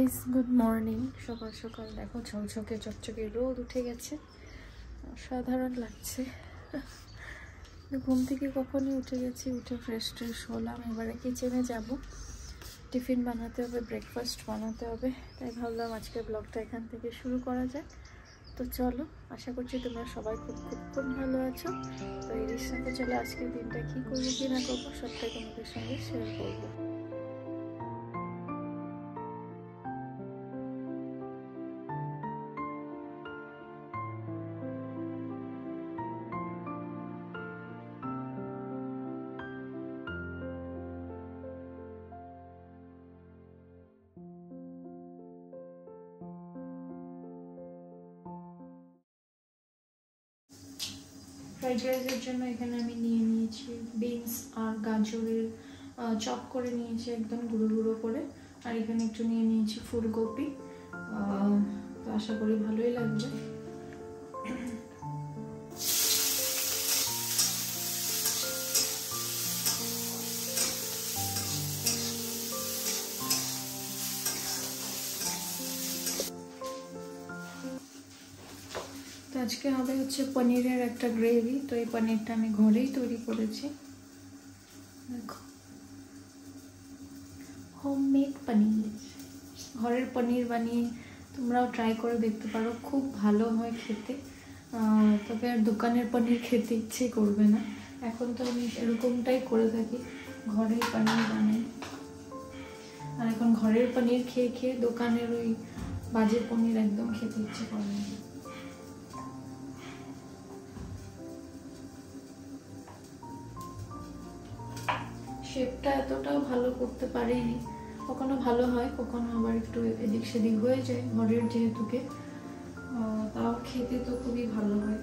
Guys, good morning. সকাল সকাল দেখো ঝকঝকে চকচকে রোদ উঠে গেছে, সাধারণ লাগছে। ঘুম থেকে কখনই উঠে গেছি, উঠে ফ্রেশ ট্রেশ হলাম। এবারে কিচেনে যাব, টিফিন বানাতে হবে, ব্রেকফাস্ট বানাতে হবে। তাই ভাবলাম আজকের ব্লগটা এখান থেকে শুরু করা যায়। তো চলো, আশা করছি তোমরা সবাই খুব খুব খুব ভালো আছো। তো এই সাথে চলো আজকের দিনটা কী করবো কি না করবো সবটাই তোমাদের সঙ্গে শেয়ার করবো। ফ্রাইড রাইসের জন্য এখানে আমি নিয়ে নিয়েছি বিনস আর গাজরের চপ করে নিয়েছি একদম গুঁড়ো গুঁড়ো করে। আর এখানে একটু নিয়ে নিয়েছি ফুলকপি। তো আশা করি ভালোই লাগবে। তো আজকে হবে হচ্ছে পনিরের একটা গ্রেভি। তো এই পনিরটা আমি ঘরেই তৈরি করেছি, দেখো, হোমমেড পনির। ঘরের পনির বানিয়ে তোমরাও ট্রাই করে দেখতে পারো, খুব ভালো হয় খেতে। তবে আর দোকানের পনির খেতে ইচ্ছে করবে না। এখন তো আমি এরকমটাই করে থাকি, ঘরেই পনির বানাই। আর এখন ঘরের পনির খেয়ে খেয়ে দোকানের ওই বাজে পনির একদম খেতে ইচ্ছে করে না। শেপটা এতটাও ভালো করতে পারিনি, কখনো ভালো হয়, কখনো আবার একটু এদিক সেদিক হয়ে যায় ঘরের যেহেতুকে। তাও খেতে তো খুবই ভালো হয়।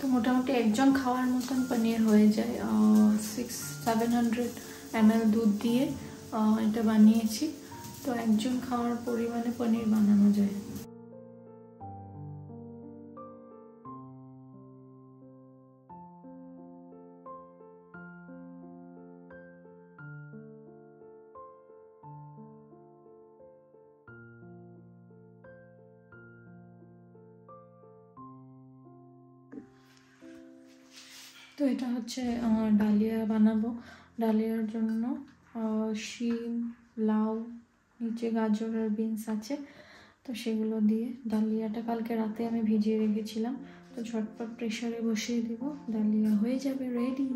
তো মোটামুটি একজন খাওয়ার মতন পনির হয়ে যায়। 600-700 ml দুধ দিয়ে এটা বানিয়েছি। তো একজন খাওয়ার পরিমাণে পনির বানানো যায়। তো এটা হচ্ছে ডালিয়া বানাবো। ডালিয়ার জন্য শিম, লাউ, নিচে গাজর আর বিনস আছে। তো সেগুলো দিয়ে ডালিয়াটা কালকে রাতে আমি ভিজিয়ে রেখেছিলাম। তো ঝটপট প্রেশারে বসিয়ে দিব, ডালিয়া হয়ে যাবে রেডি।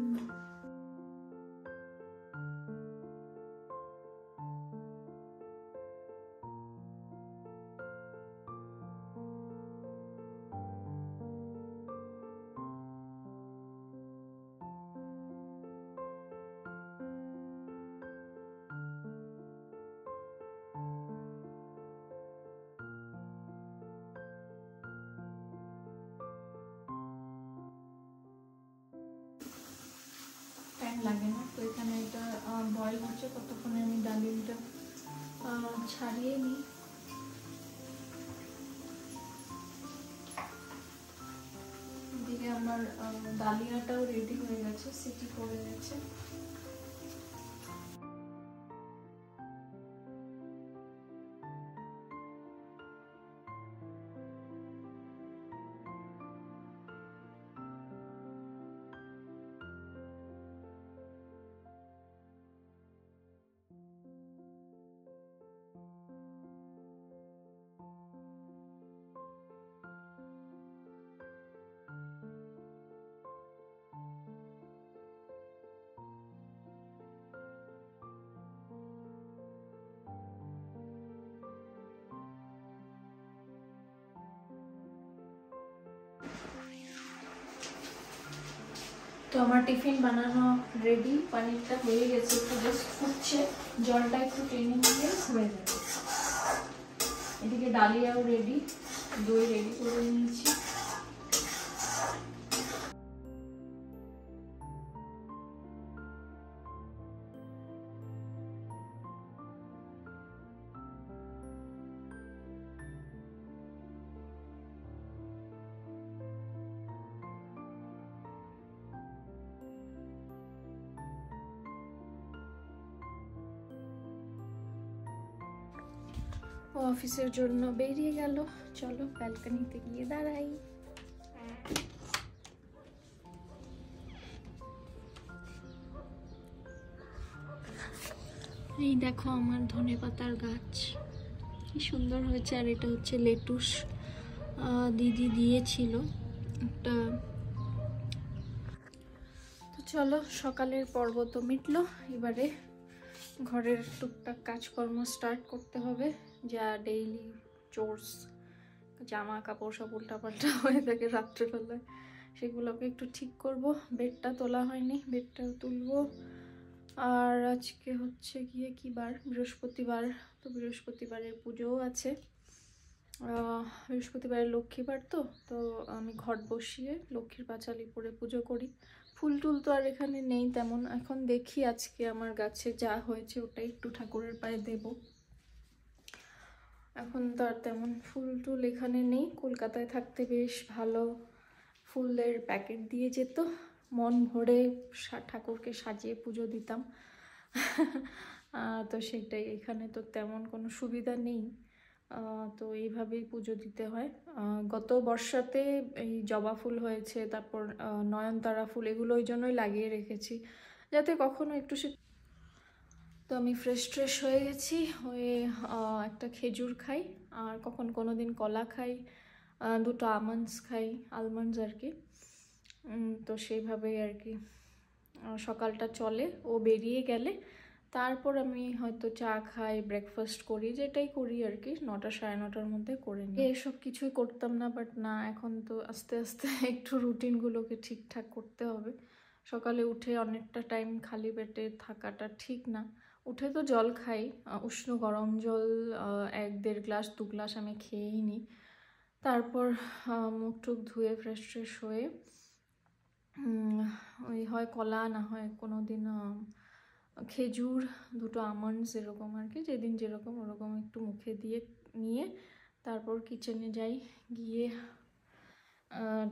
টাইম লাগে না। তো এখানে এটা বয়েল হচ্ছে, ততক্ষণে আমি ডালিয়াটা ছাড়িয়ে নিই। এদিকে আমার ডালিয়াটাও রেডি হয়ে গেছে, সিটি করে গেছে। তো আমার টিফিন বানানো রেডি, পনিরটা হয়ে গেছে, একটু জাস্ট ফুটছে, জলটা একটু টেনে নিয়ে হয়ে যাবে। এদিকে ডালিয়াও রেডি, দই রেডি করে নিয়েছি। ও অফিসের জন্য বেরিয়ে গেল। চলো ব্যালকনিতে গিয়ে দাঁড়াই। এই দেখো আমার ধনেপাতার গাছ কি সুন্দর হয়েছে। আর এটা হচ্ছে লেটুস, দিদি দিয়েছিল একটা। তো চলো সকালের পর্ব তো মিটলো, এবারে ঘরের টুকটাক কাজকর্ম স্টার্ট করতে হবে, যা ডেইলি চোর্স, জামা কাপড় সব উল্টাপাল্টা হয়ে থাকে রাত্রেবেলায়, সেগুলোকে একটু ঠিক করব। বেডটা তোলা হয়নি, বেডটা তুলবো। আর আজকে হচ্ছে গিয়ে কি বার, বৃহস্পতিবার, তো বৃহস্পতিবারের পুজোও আছে। বৃহস্পতিবারের লক্ষ্মীবার, তো তো আমি ঘট বসিয়ে লক্ষ্মীর পাঁচালি পরে পুজো করি। ফুল টুল তো আর এখানে নেই তেমন, এখন দেখি আজকে আমার গাছে যা হয়েছে ওটাই একটু ঠাকুরের পায়ে দেব। এখন তো আর তেমন ফুল টুল এখানে নেই, কলকাতায় থাকতে বেশ ভালো ফুলের প্যাকেট দিয়ে যেত, মন ভরে ঠাকুরকে সাজিয়ে পুজো দিতাম। তো সেটাই, এখানে তো তেমন কোনো সুবিধা নেই, তো এইভাবেই পুজো দিতে হয়। গত বর্ষাতে এই জবা ফুল হয়েছে, তারপর নয়নতারা ফুল, এগুলো ওই জন্যই লাগিয়ে রেখেছি যাতে কখনো একটু সে। তো আমি ফ্রেশ ট্রেশ হয়ে গেছি, হয়ে একটা খেজুর খাই, আর কোনো দিন কলা খাই, দুটো আমন্ডস খাই, আলমন্ডস আর কি। তো সেইভাবেই আর কি সকালটা চলে। ও বেরিয়ে গেলে তারপর আমি হয়তো চা খাই, ব্রেকফাস্ট করি, যেটাই করি আর কি 9টা সাড়ে 9টার মধ্যে করে নিই। এসব কিছুই করতাম না, বাট না, এখন তো আস্তে আস্তে একটু রুটিনগুলোকে ঠিকঠাক করতে হবে। সকালে উঠে অনেকটা টাইম খালি পেটে থাকাটা ঠিক না। উঠে তো জল খাই, উষ্ণ গরম জল 1-1.5 গ্লাস 2 গ্লাস আমি খেয়েই নিই। তারপর মুখ টুক ধুয়ে ফ্রেশ ট্রেশ হয়ে ওই হয় কলা, না হয় কোনো দিন খেজুর, দুটো আমন্ডস, এরকম আর কি, যেদিন যেরকম ওরকম একটু মুখে দিয়ে নিয়ে তারপর কিচেনে যাই, গিয়ে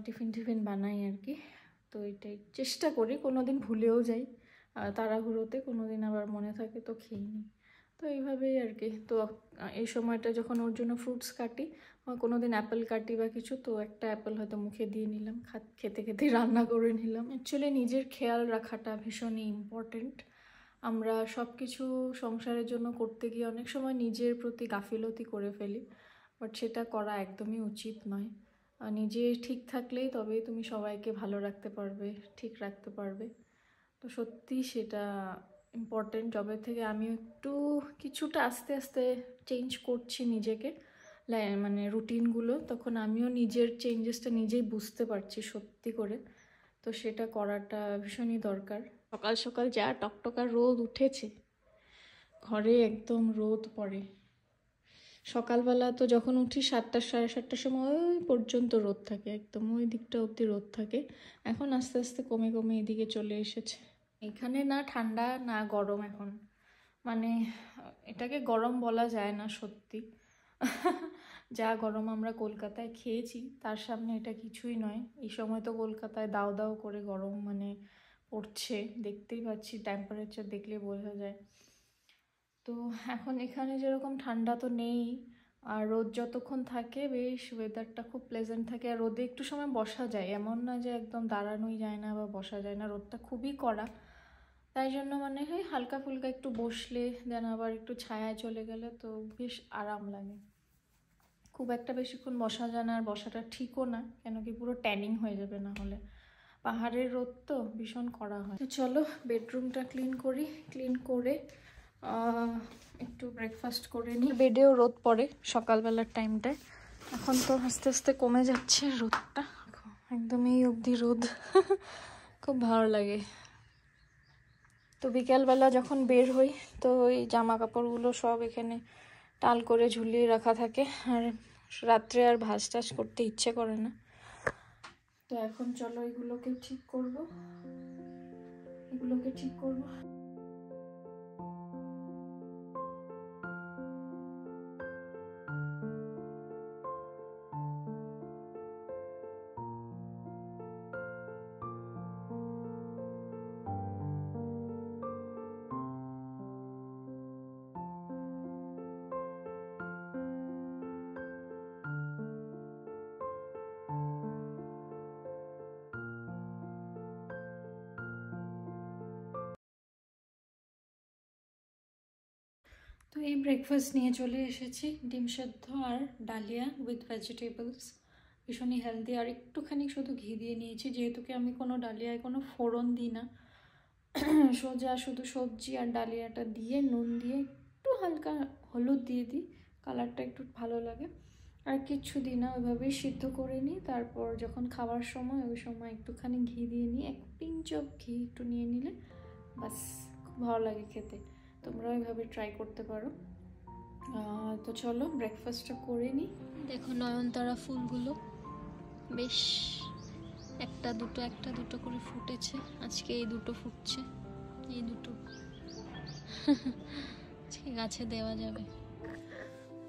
টিফিন বানাই আর কি। তো এটাই চেষ্টা করি, কোনো দিন ভুলেও যাই তাড়াহুড়োতে, কোনো দিন আবার মনে থাকে তো খেয়ে নিই। তো এইভাবেই আর কি। তো এই সময়টা যখন ওর জন্য ফ্রুটস কাটি, কোনো দিন অ্যাপেল কাটি বা কিছু, তো একটা অ্যাপেল হয়তো মুখে দিয়ে নিলাম, খেতে খেতে রান্না করে নিলাম। অ্যাকচুয়ালি নিজের খেয়াল রাখাটা ভীষণই ইম্পর্টেন্ট। আমরা সব কিছু সংসারের জন্য করতে গিয়ে অনেক সময় নিজের প্রতি গাফিলতি করে ফেলি, বাট সেটা করা একদমই উচিত নয়। নিজে ঠিক থাকলেই তবেই তুমি সবাইকে ভালো রাখতে পারবে, ঠিক রাখতে পারবে। তো সত্যি সেটা ইম্পর্টেন্ট। যবে থেকে আমি একটু কিছুটা আস্তে আস্তে চেঞ্জ করছি নিজেকে, মানে রুটিনগুলো, তখন আমিও নিজের চেঞ্জেসটা নিজেই বুঝতে পারছি সত্যি করে। তো সেটা করাটা ভীষণই দরকার। সকাল সকাল যা টকটকা রোদ উঠেছে, ঘরে একদম রোদ পড়ে। সকালবেলা তো যখন উঠি 7টা সাড়ে 7টার সময় ওই পর্যন্ত রোদ থাকে, একদম ওই দিকটা অবধি রোদ থাকে। এখন আস্তে আস্তে কমে কমে এদিকে চলে এসেছে। এখানে না ঠান্ডা না গরম এখন, মানে এটাকে গরম বলা যায় না সত্যি। যা গরম আমরা কলকাতায় খেয়েছি তার সামনে এটা কিছুই নয়। এই সময় তো কলকাতায় দাও দাও করে গরম মানে পড়ছে, দেখতেই পাচ্ছি, টেম্পারেচার দেখলে বোঝা যায়। তো এখন এখানে যেরকম ঠান্ডা তো নেই, আর রোদ যতক্ষণ থাকে বেশ ওয়েদারটা খুব প্লেজেন্ট থাকে। আর রোদে একটু সময় বসা যায়, এমন না যে একদম দাঁড়ানোই যায় না বা বসা যায় না, রোদটা খুবই কড়া। তাই জন্য মানে হয় হালকা ফুলকা একটু বসলে দেন আবার একটু ছায়ায় চলে গেলে তো বেশ আরাম লাগে। খুব একটা বেশিক্ষণ বসা যায় না, আর বসাটা ঠিকও না, কেন কি পুরো ট্যানিং হয়ে যাবে না হলে। পাহাড়ের রোদ তো ভীষণ কড়া হয়। তো চলো বেডরুমটা ক্লিন করি, ক্লিন করে একটু ব্রেকফাস্ট করে নিই। বেডেও রোদ পড়ে সকালবেলার টাইমটায়, এখন তো আস্তে আস্তে কমে যাচ্ছে রোদটা, একদম এই অবধি রোদ। খুব ভালো লাগে। তো বিকেলবেলা যখন বের হই তো ওই জামা কাপড়গুলো সব এখানে টাল করে ঝুলিয়ে রাখা থাকে, আর রাত্রে আর ভাঁজ টাজ করতে ইচ্ছে করে না। তো এখন চলো এগুলোকে ঠিক করব। তো এই ব্রেকফাস্ট নিয়ে চলে এসেছি, ডিম সেদ্ধ আর ডালিয়া উইথ ভেজিটেবলস, ভীষণই হেলদি। আর একটুখানি শুধু ঘি দিয়ে নিয়েছি, যেহেতু কি আমি কোনো ডালিয়ায় কোনো ফোড়ন দিই না, সোজা শুধু সবজি আর ডালিয়াটা দিয়ে নুন দিয়ে একটু হালকা হলুদ দিয়ে দিই, কালারটা একটু ভালো লাগে। আর কিচ্ছু দিই না, ওইভাবেই সিদ্ধ করে নিই। তারপর যখন খাওয়ার সময় ওই সময় একটুখানি ঘি দিয়ে নিই, এক পিঞ্চ অফ ঘি একটু নিয়ে নিলে বাস, খুব ভালো লাগে খেতে। তোমরা ওইভাবে ট্রাই করতে পারো। তো চলো ব্রেকফাস্টটা করে নিই। দেখো নয়নতারা ফুলগুলো বেশ একটা দুটো করে ফুটেছে। আজকে এই দুটো ফুটছে, এই দুটো আজকে গাছে দেওয়া যাবে।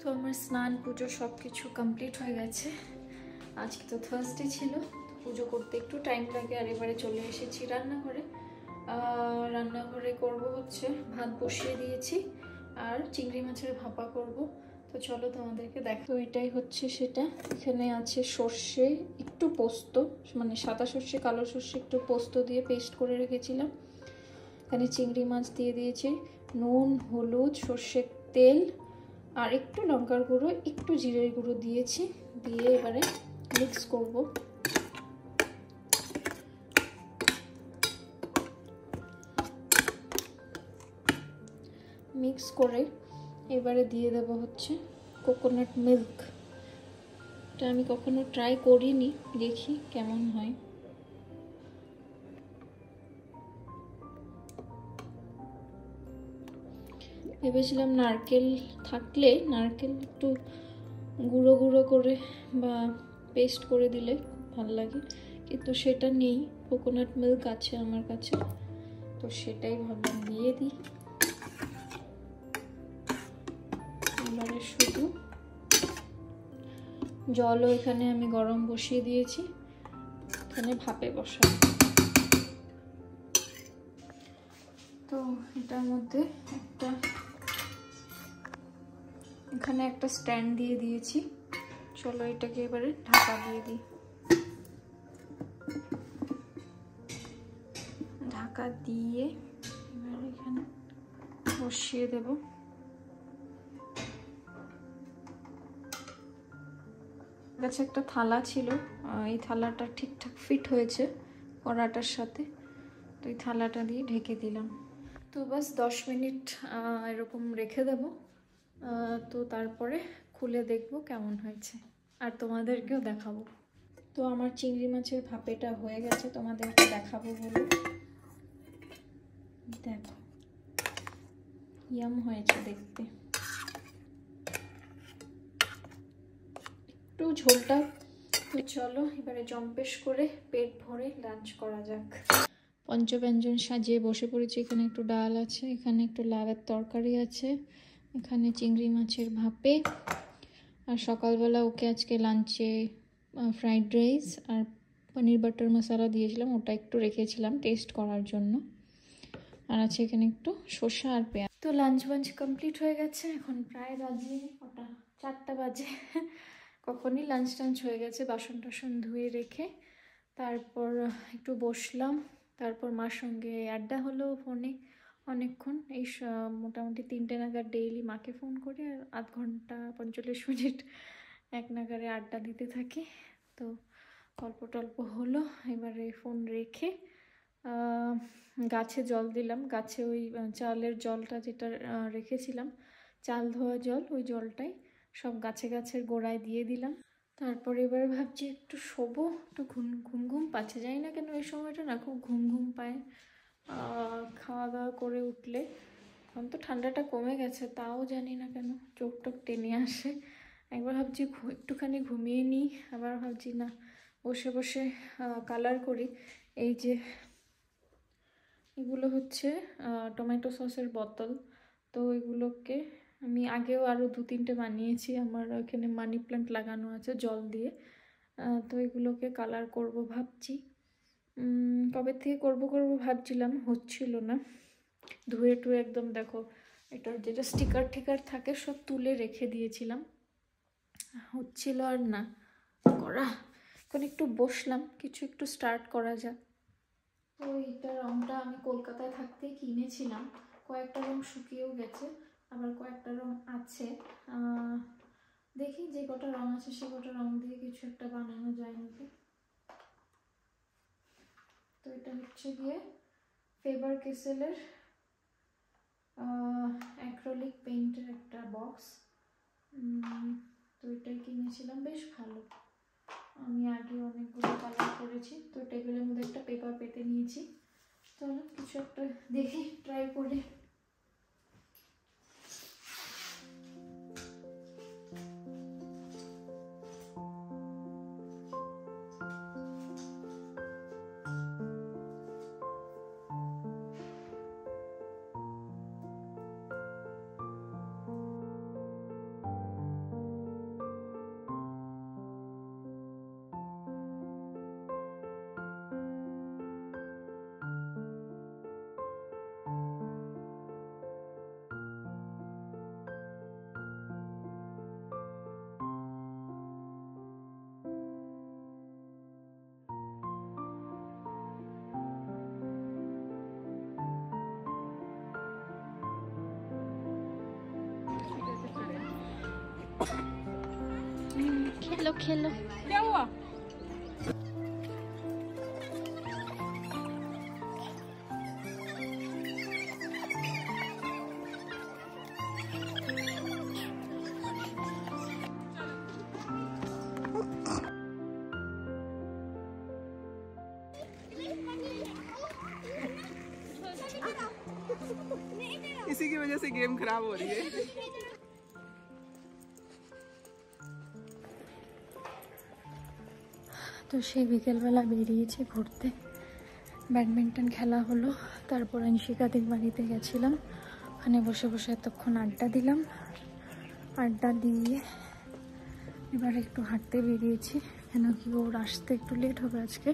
তো আমার স্নান পুজো সব কিছু কমপ্লিট হয়ে গেছে। আজকে তো থার্সডে ছিল, পুজো করতে একটু টাইম লাগে। আর এবারে চলে এসেছি রান্নাঘরে। রান্নাঘরে করব হচ্ছে ভাত বসিয়ে দিয়েছি আর চিংড়ি মাছের ভাপা করব। তো চলো তোমাদেরকে দেখো। এটাই হচ্ছে সেটা। এখানে আছে সর্ষে, একটু পোস্ত, মানে সাদা সর্ষে কালো সর্ষে একটু পোস্ত দিয়ে পেস্ট করে রেখেছিলাম। এখানে চিংড়ি মাছ দিয়ে দিয়েছি, নুন হলুদ সর্ষের তেল আর একটু লঙ্কার গুঁড়ো একটু জিরের গুঁড়ো দিয়েছি। দিয়ে এবারে মিক্স করব। মিক্স করে এবারে দিয়ে দেব হচ্ছে কোকোনাট মিল্ক। এটা আমি কখনো ট্রাই করিনি, দেখি কেমন হয়। ভেবেছিলাম নারকেল থাকলে নারকেল একটু গুঁড়ো গুঁড়ো করে বা পেস্ট করে দিলে ভালো লাগে, কিন্তু সেটা নেই। কোকোনাট মিল্ক আছে আমার কাছে, তো সেটাই ভাবলাম দিয়ে দিই। এবারে শুধু জলও এখানে আমি গরম বসিয়ে দিয়েছি, এখানে ভাপে বসাবো। তো এটার মধ্যে এখানে একটা স্ট্যান্ড দিয়ে দিয়েছি। চলো এটাকে এবারে ঢাকা দিয়ে দিই। ঢাকা দিয়ে এবারে এখানে বসিয়ে দেব। কাছে একটা থালা ছিল, এই থালাটা ঠিকঠাক ফিট হয়েছে কড়াটার সাথে, তো এই থালাটা দিয়ে ঢেকে দিলাম। তো বাস 10 মিনিট এরকম রেখে দেব। তো তারপরে খুলে দেখব কেমন হয়েছে আর তোমাদেরকেও দেখাবো। তো আমার চিংড়ি মাছের ভাপেটা হয়ে গেছে, তোমাদেরকে দেখাবো বলে। দেখো ইয়াম হয়েছে দেখতে, একটু ঝোলটা। তো চলো এবারে জম্পেশ করে পেট ভরে লাঞ্চ করা যাক। পঞ্চব্যঞ্জন সাজিয়ে বসে পড়েছি। এখানে একটু ডাল আছে, এখানে একটু লাউয়ের তরকারি আছে, এখানে চিংড়ি মাছের ভাপে। আর সকালবেলা ওকে আজকে লাঞ্চে ফ্রাইড রাইস আর পনির বাটার মশলা দিয়েছিলাম, ওটা একটু রেখেছিলাম টেস্ট করার জন্য। আর আছে এখানে একটু শসা আর পেঁয়াজ। তো লাঞ্চ বাঞ্চ কমপ্লিট হয়ে গেছে, এখন প্রায় বাজে কটা, 4টা বাজে। কখনই লাঞ্চ টাঞ্চ হয়ে গেছে। বাসন টাসন ধুয়ে রেখে তারপর একটু বসলাম। তারপর মার সঙ্গে আড্ডা হলো ফোনে অনেকক্ষণ। এই মোটামুটি 3টে নাগাদ ডেইলি মাকে ফোন করে আর আধ ঘন্টা 45 মিনিট এক নাগারে আড্ডা দিতে থাকি। তো গল্প টল্প হলো। এবারে ফোন রেখে গাছে জল দিলাম। গাছে ওই চালের জলটা যেটা রেখেছিলাম, চাল ধোয়া জল, ওই জলটাই সব গাছের গোড়ায় দিয়ে দিলাম। তারপর এবার ভাবছি একটু শোবো, একটু ঘুম পাচ্ছে। যাই না কেন এই সময়টা না খুব ঘুম পায় খাওয়া দাওয়া করে উঠলে। এখন তো ঠান্ডাটা কমে গেছে, তাও জানি না কেন চোখ টোক টেনে আসে। একবার ভাবছি একটুখানি ঘুমিয়ে নিই, আবার ভাবছি না বসে বসে কালার করি। এই যে এগুলো হচ্ছে টমেটো সসের বোতল। তো এগুলোকে আমি আগেও আরও 2-3টে বানিয়েছি। আমার এখানে মানি প্ল্যান্ট লাগানো আছে জল দিয়ে। তো এগুলোকে কালার করব ভাবছি। কবে থেকে করব ভাবছিলাম, হচ্ছিল না। ধুয়ে টুয়ে একদম দেখো এটার যেটা স্টিকার টিকার থাকে সব তুলে রেখে দিয়েছিলাম, হচ্ছিল আর না করা। এখন একটু বসলাম, কিছু একটু স্টার্ট করা যাক। তো এইটা রঙটা আমি কলকাতায় থাকতেই কিনেছিলাম, কয়েকটা রঙ শুকিয়েও গেছে। আবার কয়েকটা রং আছে, দেখি যে কটা রং আছে সে কটা রং দিয়ে কিছু একটা বানানো যায় নাকি। তো এটা হচ্ছে গিয়ে ফেবার ক্যাসেলের অ্যাক্রিলিক পেইন্টের একটা বক্স। তো এটাই কিনেছিলাম, বেশ ভালো। আমি আগে অনেকগুলো কালার করেছি। তো টেবিলের মধ্যে একটা পেপার পেতে নিয়েছি। চলো কিছু একটা দেখি, ট্রাই করে। खेलो खेलो। क्या हुआ? इसी की वजह से गेम खराब हो रही है। তো সেই বিকেলবেলা বেরিয়েছি ঘুরতে, ব্যাডমিন্টন খেলা হলো, তারপর আংশিকাদের বাড়িতে গেছিলাম, ওখানে বসে বসে এতক্ষণ আড্ডা দিলাম। আড্ডা দিয়ে এবার একটু হাঁটতে বেরিয়েছি, কেন কি ওর আসতে একটু লেট হবে আজকে,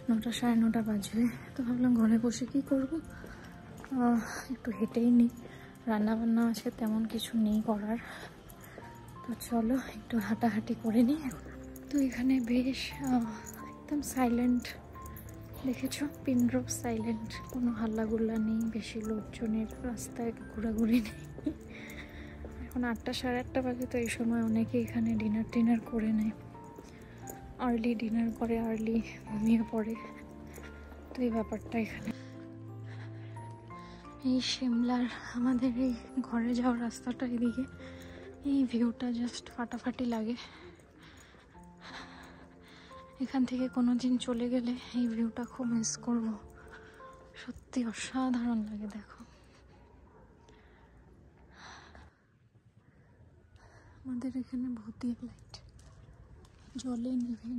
9টা সাড়ে 9টা বাজবে। তো ভাবলাম ঘরে বসে কি করব, একটু হেঁটেই নিই, রান্নাবান্না আছে তেমন কিছু নেই করার। তো চলো একটু হাঁটাহাঁটি করে নিই। তো এখানে বেশ একদম সাইলেন্ট, দেখেছো, পিনড্রপ সাইলেন্ট, কোনো হাল্লাগুল্লা নেই, বেশি লোকজনের রাস্তায় ঘোরাঘুরি নেই। এখন 8টা সাড়ে 8টা বাজে, তো এই সময় অনেকে এখানে ডিনার করে নেয়, আর্লি ডিনার করে, আর্লি ঘুমিয়ে পড়ে। তো এই ব্যাপারটা এখানে। এই সিমলার আমাদের এই ঘরে যাওয়ার রাস্তাটা এদিকে, এই ভিউটা জাস্ট ফাটাফাটি লাগে। এখান থেকে কোনো দিন চলে গেলে এই ভিউটা খুব মিস করব, সত্যি অসাধারণ লাগে। দেখো আমাদের এখানে ভূতিয়া লাইট, জলে নিভে